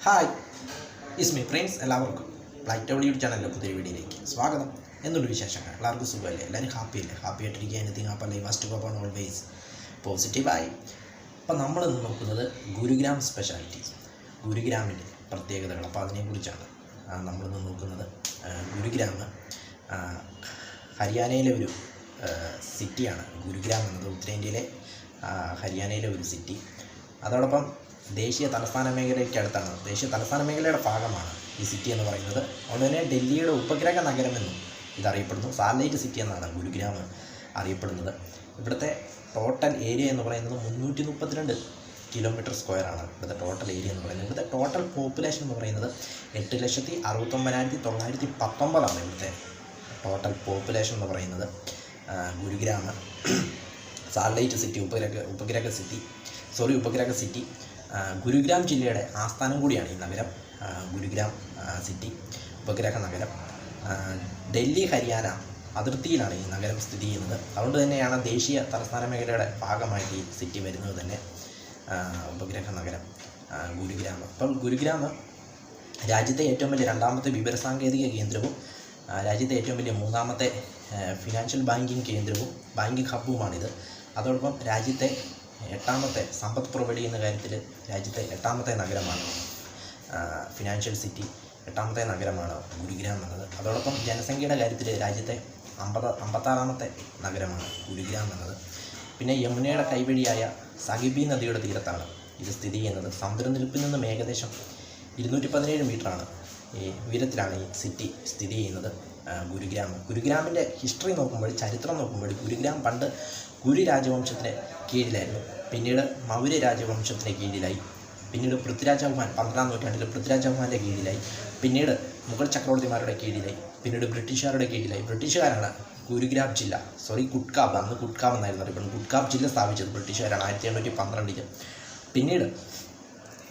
Hi ഇസ്മി friends, എല്ലാവർക്കും flight YouTube ചാനലിൻ്റെ പുതിയ വീഡിയോയിലേക്ക് സ്വാഗതം. എന്തുണ്ട് വിശേഷങ്ങൾ? എല്ലാവർക്കും സുഖമല്ലേ? എല്ലാവരും ഹാപ്പിയല്ലേ? ഹാപ്പി ആയിട്ടിരിക്കുക. Anything happy life must go on always പോസിറ്റീവായി. അപ്പം നമ്മൾ നോക്കുന്നത് ഗുരുഗ്രാം സ്പെഷ്യാലിറ്റീസ്, ഗുരുഗ്രാമിൻ്റെ പ്രത്യേകതകൾ. അപ്പോൾ അതിനെക്കുറിച്ചാണ് നമ്മളിന്ന് നോക്കുന്നത്. ഗുരുഗ്രാം ഹരിയാനയിലെ ഒരു സിറ്റിയാണ്. ഗുരുഗ്രാം എന്നത് ഉത്തരേന്ത്യയിലെ ഹരിയാനയിലെ ഒരു സിറ്റി. അതോടൊപ്പം ദേശീയ തലസ്ഥാന മേഖലയ്ക്ക് അടുത്താണ്, ദേശീയ തലസ്ഥാന മേഖലയുടെ ഭാഗമാണ് ഈ സിറ്റി എന്ന് പറയുന്നത്. അതുകൊണ്ട് തന്നെ ഡൽഹിയുടെ ഉപഗ്രഹ നഗരമെന്നും ഇതറിയപ്പെടുന്നു. സാറ്റലൈറ്റ് സിറ്റി എന്നാണ് ഗുരുഗ്രാം അറിയപ്പെടുന്നത്. ഇവിടുത്തെ ടോട്ടൽ ഏരിയ എന്ന് പറയുന്നത് 332 കിലോമീറ്റർ സ്ക്വയറാണ് ഇവിടുത്തെ ടോട്ടൽ ഏരിയ എന്ന് പറയുന്നത്. ഇവിടുത്തെ ടോട്ടൽ പോപ്പുലേഷൻ എന്ന് പറയുന്നത് 8,69,919 ഇവിടുത്തെ ടോട്ടൽ പോപ്പുലേഷൻ എന്ന് പറയുന്നത്. ഗുരുഗ്രാം സാറ്റലൈറ്റ് സിറ്റി, ഉപഗ്രഹ സിറ്റി. ഗുരുഗ്രാം ജില്ലയുടെ ആസ്ഥാനം കൂടിയാണ് ഈ നഗരം. ഗുരുഗ്രാം സിറ്റി ഉപഗ്രഹ നഗരം. ഡൽഹി ഹരിയാന അതിർത്തിയിലാണ് ഈ നഗരം സ്ഥിതി ചെയ്യുന്നത്. അതുകൊണ്ട് തന്നെയാണ് ദേശീയ തലസ്ഥാന മേഖലയുടെ ഭാഗമായിട്ട് ഈ സിറ്റി വരുന്നത് തന്നെ. ഉപഗ്രഹ നഗരം ഗുരുഗ്രാം. അപ്പം ഗുരുഗ്രാം രാജ്യത്തെ ഏറ്റവും വലിയ രണ്ടാമത്തെ വിവരസാങ്കേതിക കേന്ദ്രവും രാജ്യത്തെ ഏറ്റവും വലിയ മൂന്നാമത്തെ ഫിനാൻഷ്യൽ ബാങ്കിങ് കേന്ദ്രവും ബാങ്കിങ് ഹബ്ബുമാണിത്. അതോടൊപ്പം രാജ്യത്തെ 8ാമത്തെ സമ്പത്ത് പ്രൊവൈഡ് ചെയ്യുന്ന കാര്യത്തിൽ രാജ്യത്തെ 8ാമത്തെ നഗരമാണ് ഫിനാൻഷ്യൽ സിറ്റി. 8ാമത്തെ നഗരമാണ് ഗുരുഗ്രാം എന്നത്. അതോടൊപ്പം ജനസംഖ്യയുടെ കാര്യത്തിൽ രാജ്യത്തെ 56ാമത്തെ നഗരമാണ് ഗുരുഗ്രാം എന്നത്. പിന്നെ യമുനയുടെ കൈവഴിയായ സഹിബി നദിയുടെ തീരത്താണ് ഇത് സ്ഥിതി ചെയ്യുന്നത്. സമുദ്രനിരപ്പിൽ നിന്നും ഏകദേശം 217 മീറ്ററാണ് ഈ ഉയരത്തിലാണ് ഈ സിറ്റി സ്ഥിതി ചെയ്യുന്നത്. ഗുരുഗ്രാമിൻ്റെ ഹിസ്റ്ററി നോക്കുമ്പോൾ, ചരിത്രം നോക്കുമ്പോൾ, ഗുരുഗ്രാം പണ്ട് ഗുരു രാജവംശത്തിൻ്റെ കീഴിലായിരുന്നു. പിന്നീട് മൗര്യ രാജവംശത്തിൻ്റെ കീഴിലായി. പിന്നീട് പൃഥ്വിരാജ് ചൗഹാൻ 12ാം നൂറ്റാണ്ടിൽ പൃഥ്വിരാജ് ചൗഹാൻ്റെ കീഴിലായി. പിന്നീട് മുഗൾ ചക്രവർത്തിമാരുടെ കീഴിലായി. പിന്നീട് ബ്രിട്ടീഷുകാരുടെ കീഴിലായി. ബ്രിട്ടീഷുകാരാണ് ഗുരുഗ്രാം ജില്ല, കുട്കാബ്, അന്ന് കുട്കാബ് എന്നായിരുന്നു അറിയപ്പെടുന്നത്. കുട്കാബ് ജില്ല സ്ഥാപിച്ചത് ബ്രിട്ടീഷുകാരാണ് 1812. പിന്നീട്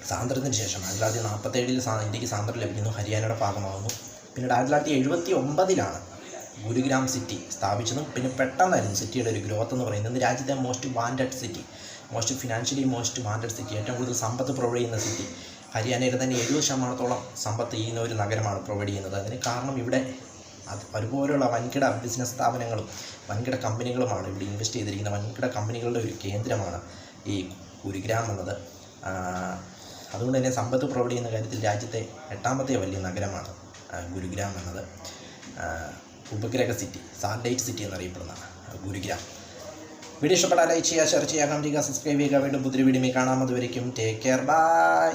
സ്വാതന്ത്ര്യത്തിന് ശേഷം 1947 ഇന്ത്യക്ക് സ്വാതന്ത്ര്യം ലഭിക്കുന്നു, ഹരിയാനയുടെ ഭാഗമാകുന്നു. പിന്നീട് 1979 ഗുരുഗ്രാം സിറ്റി സ്ഥാപിച്ചതും. പിന്നെ പെട്ടെന്നായിരുന്നു സിറ്റിയുടെ ഒരു ഗ്രോത്ത് എന്ന് പറയുന്നത്. ഇന്ന് രാജ്യത്തെ most wanted city, financially most wanted city, ഏറ്റവും കൂടുതൽ സമ്പത്ത് പ്രൊവൈഡ് ചെയ്യുന്ന സിറ്റി. ഹരിയാനയുടെ തന്നെ 70% സമ്പത്ത് ചെയ്യുന്ന ഒരു നഗരമാണ് പ്രൊവൈഡ് ചെയ്യുന്നത്. അതിന് കാരണം ഇവിടെ അതുപോലെയുള്ള വൻകിട ബിസിനസ് സ്ഥാപനങ്ങളും വൻകിട കമ്പനികളുമാണ് ഇവിടെ ഇൻവെസ്റ്റ് ചെയ്തിരിക്കുന്ന വൻകിട കമ്പനികളുടെ ഒരു കേന്ദ്രമാണ് ഈ ഗുരുഗ്രാം എന്നത്. അതുകൊണ്ട് തന്നെ സമ്പത്ത് പ്രൊവൈഡ് ചെയ്യുന്ന കാര്യത്തിൽ രാജ്യത്തെ 8ാമത്തെ വലിയ നഗരമാണ് ഗുരുഗ്രാം എന്നത്. ഉപഗ്രഹ സിറ്റി, സാറ്റലൈറ്റ് സിറ്റി എന്നറിയപ്പെടുന്ന ഗുരുഗ്രാം. വീഡിയോ ഇഷ്ടപ്പെട്ടാൽ ലൈക്ക് ചെയ്യുക, ഷെയർ ചെയ്യുക, കമന്റ് ചെയ്യുക, സബ്സ്ക്രൈബ് ചെയ്യുക. വീണ്ടും പുതിയ വീഡിയോ കാണാം. അതുവരയ്ക്കും ടേക്ക് കെയർ, ബൈ.